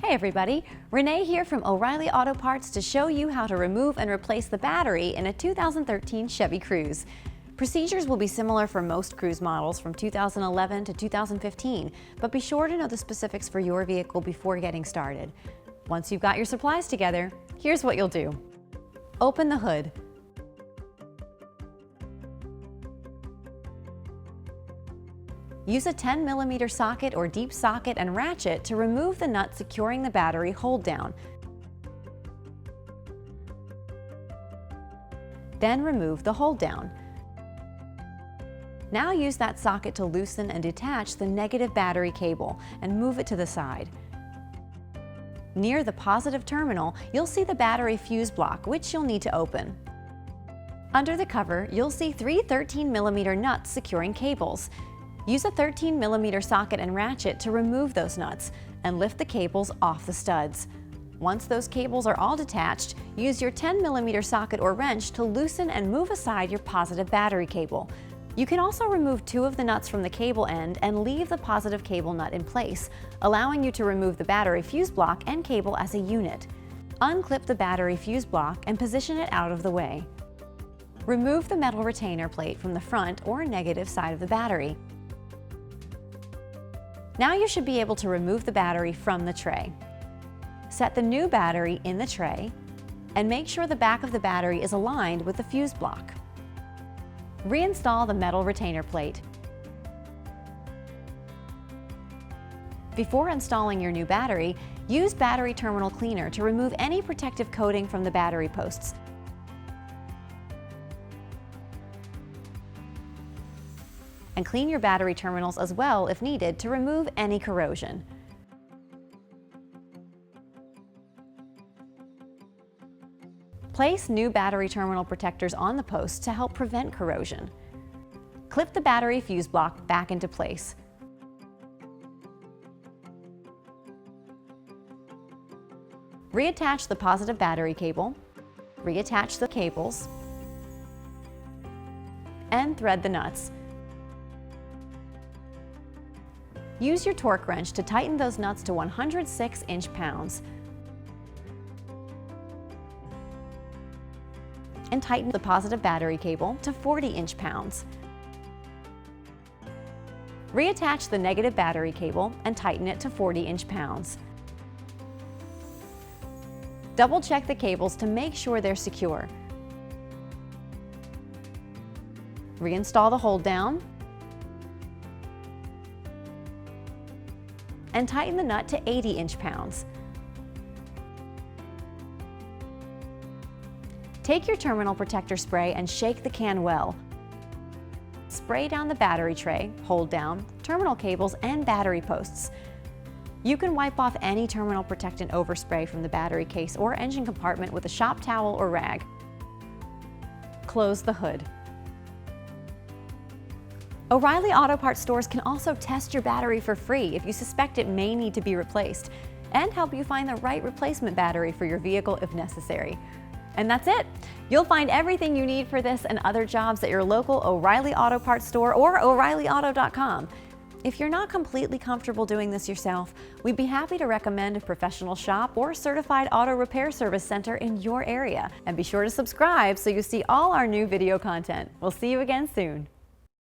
Hey everybody, Renee here from O'Reilly Auto Parts to show you how to remove and replace the battery in a 2013 Chevy Cruze. Procedures will be similar for most Cruze models from 2011 to 2015, but be sure to know the specifics for your vehicle before getting started. Once you've got your supplies together, here's what you'll do. Open the hood. Use a 10mm socket or deep socket and ratchet to remove the nut securing the battery hold down. Then remove the hold down. Now use that socket to loosen and detach the negative battery cable and move it to the side. Near the positive terminal, you'll see the battery fuse block, which you'll need to open. Under the cover, you'll see three 13mm nuts securing cables. Use a 13mm socket and ratchet to remove those nuts and lift the cables off the studs. Once those cables are all detached, use your 10mm socket or wrench to loosen and move aside your positive battery cable. You can also remove two of the nuts from the cable end and leave the positive cable nut in place, allowing you to remove the battery fuse block and cable as a unit. Unclip the battery fuse block and position it out of the way. Remove the metal retainer plate from the front or negative side of the battery. Now you should be able to remove the battery from the tray. Set the new battery in the tray and make sure the back of the battery is aligned with the fuse block. Reinstall the metal retainer plate. Before installing your new battery, use battery terminal cleaner to remove any protective coating from the battery posts. And clean your battery terminals as well if needed to remove any corrosion. Place new battery terminal protectors on the posts to help prevent corrosion. Clip the battery fuse block back into place. Reattach the positive battery cable, reattach the cables, and thread the nuts. Use your torque wrench to tighten those nuts to 106 inch-pounds. And tighten the positive battery cable to 40 inch-pounds. Reattach the negative battery cable and tighten it to 40 inch-pounds. Double check the cables to make sure they're secure. Reinstall the hold down and tighten the nut to 80 inch-pounds. Take your terminal protector spray and shake the can well. Spray down the battery tray, hold down, terminal cables, and battery posts. You can wipe off any terminal protectant overspray from the battery case or engine compartment with a shop towel or rag. Close the hood. O'Reilly Auto Parts stores can also test your battery for free if you suspect it may need to be replaced, and help you find the right replacement battery for your vehicle if necessary. And that's it! You'll find everything you need for this and other jobs at your local O'Reilly Auto Parts store or O'ReillyAuto.com. If you're not completely comfortable doing this yourself, we'd be happy to recommend a professional shop or certified auto repair service center in your area. And be sure to subscribe so you see all our new video content. We'll see you again soon.